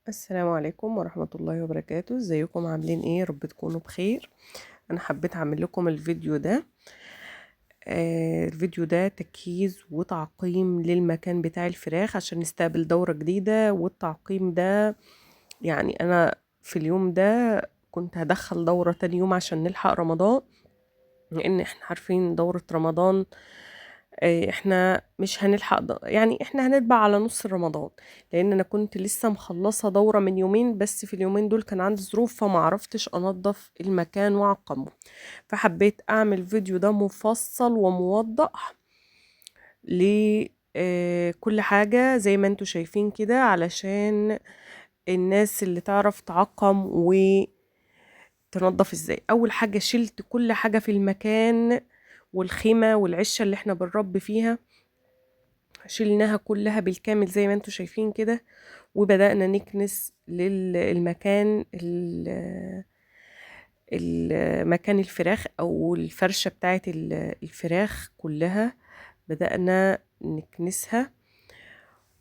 السلام عليكم ورحمة الله وبركاته. ازيكم عاملين ايه؟ يا رب تكونوا بخير. انا حبيت اعمل لكم الفيديو ده. الفيديو ده تجهيز وتعقيم للمكان بتاع الفراخ عشان نستقبل دورة جديدة. والتعقيم ده يعني انا في اليوم ده كنت هدخل دورة تاني يوم عشان نلحق رمضان، لان احنا عارفين دورة رمضان احنا مش هنلحق يعني احنا هنتبع على نص رمضان، لان انا كنت لسه مخلصة دورة من يومين بس. في اليومين دول كان عندي ظروف فما عرفتش انظف المكان واعقمه، فحبيت اعمل فيديو ده مفصل وموضح لكل حاجة زي ما انتوا شايفين كده، علشان الناس اللي تعرف تعقم وتنظف ازاي. اول حاجة شلت كل حاجة في المكان، والخيمة والعشة اللي احنا بنربي فيها شلناها كلها بالكامل زي ما انتوا شايفين كده. وبدأنا نكنس للمكان المكان الفراخ او الفرشة بتاعت الفراخ كلها، بدأنا نكنسها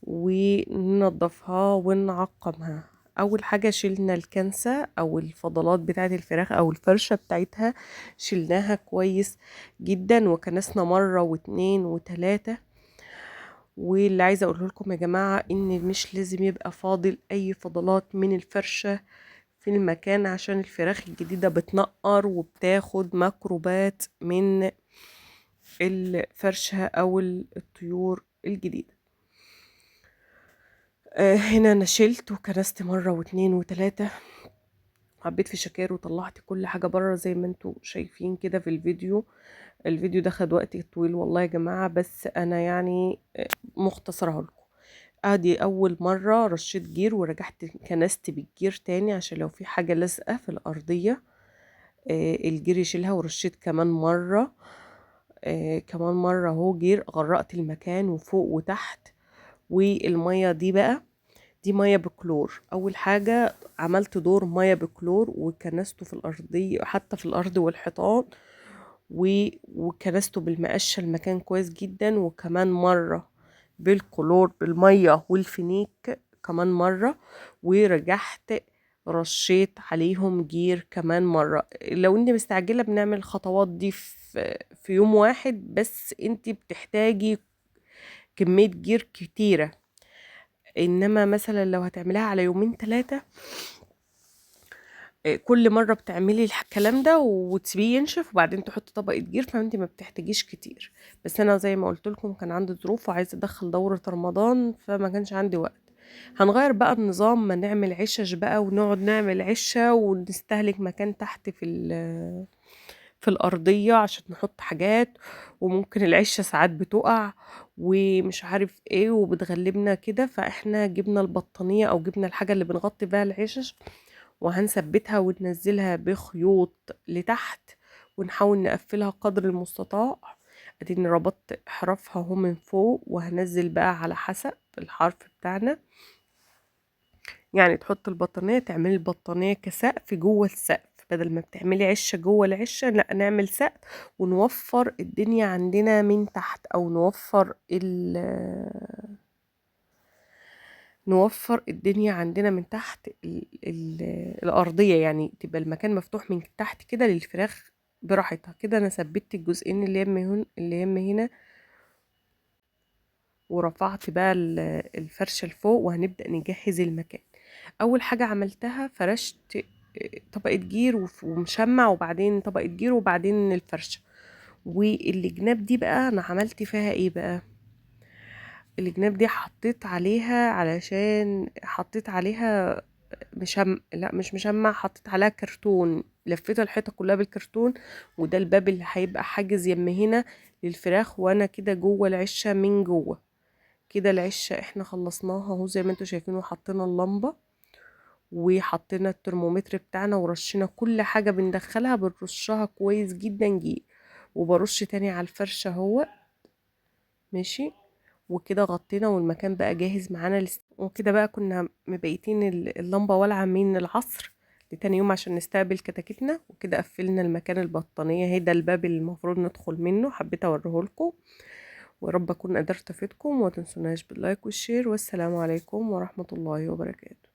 وننظفها ونعقمها. اول حاجة شلنا الكنسة او الفضلات بتاعت الفراخ او الفرشة بتاعتها، شلناها كويس جدا وكنسنا مرة واتنين وتلاتة. واللي عايزة اقوله لكم يا جماعة ان مش لازم يبقى فاضل اي فضلات من الفرشة في المكان، عشان الفراخ الجديدة بتنقر وبتاخد ميكروبات من الفرشة او الطيور الجديدة. هنا انا شلت وكنست مرة واتنين وتلاتة، حبيت في شكاير وطلعت كل حاجة بره زي ما انتوا شايفين كده في الفيديو. الفيديو ده خد وقت طويل والله يا جماعة، بس انا يعني مختصرها لكم. ادي اول مرة رشيت جير ورجعت كنست بالجير تاني عشان لو في حاجة لازقة في الارضية الجير يشيلها. ورشيت كمان مرة كمان مرة اهو جير، غرقت المكان وفوق وتحت. والمية دي بقى دي مية بكلور. اول حاجة عملت دور مية بكلور وكنسته في الارضية حتى في الارض والحيطان، وكنسته بالمقشة المكان كويس جدا. وكمان مرة بالكلور بالمية والفينيك كمان مرة، ورجعت رشيت عليهم جير كمان مرة. لو انت مستعجلة بنعمل الخطوات دي في يوم واحد، بس انت بتحتاجي كمية جير كتيرة. انما مثلا لو هتعملها على يومين ثلاثة كل مرة بتعملي الكلام ده وتسيبيه ينشف وبعدين تحطي طبقة جير، فانت ما بتحتاجيش كتير. بس انا زي ما قلت لكم كان عندي ظروف وعايزة ادخل دورة رمضان فما كانش عندي وقت. هنغير بقى النظام، ما نعمل عشش بقى ونقعد نعمل عشة ونستهلك مكان تحت في الأرضية عشان نحط حاجات، وممكن العشة ساعات بتقع ومش عارف ايه وبتغلبنا كده. فاحنا جبنا البطانية او جبنا الحاجة اللي بنغطي بيها العشش وهنثبتها وننزلها بخيوط لتحت ونحاول نقفلها قدر المستطاع. اديني ربطت حرفها اهو من فوق، وهنزل بقى على حسب الحرف بتاعنا. يعني تحط البطانية، تعملي البطانية كسقف جوه السقف، بدل ما بتعملي عشة جوه العشة لا نعمل سقف ونوفر الدنيا عندنا من تحت، او نوفر الدنيا عندنا من تحت ال الأرضية، يعني تبقى المكان مفتوح من تحت كده للفراخ براحتها. كده انا ثبت الجزئين اللي يم هنا، ورفعت بقى الفرشة لفوق وهنبدأ نجهز المكان. اول حاجة عملتها فرشت طبقة جير ومشمع، وبعدين طبقة جير وبعدين الفرشة. والجناب دي بقى انا عملت فيها ايه بقى؟ الجناب دي حطيت عليها لا مش مشمع، حطيت عليها كرتون، لفيت الحيطة كلها بالكرتون. وده الباب اللي هيبقى حاجز يم هنا للفراخ، وانا كده جوه العشة من جوه. كده العشة احنا خلصناها اهو زي ما انتوا شايفين، وحطينا اللمبة وحطينا الترمومتر بتاعنا ورشينا كل حاجة بندخلها بنرشها كويس جدا جي، وبرش تاني على الفرشة اهو. ماشي. وكده غطينا والمكان بقى جاهز معانا وكده بقى كنا مبيتين اللمبة والعة من العصر لتاني يوم عشان نستقبل كتاكيتنا. وكده قفلنا المكان البطانية، هي ده الباب اللي المفروض ندخل منه. حبيت اوريهولكم، ورب اكون قدرت افيدكم. وما تنسوناش باللايك والشير، والسلام عليكم ورحمة الله وبركاته.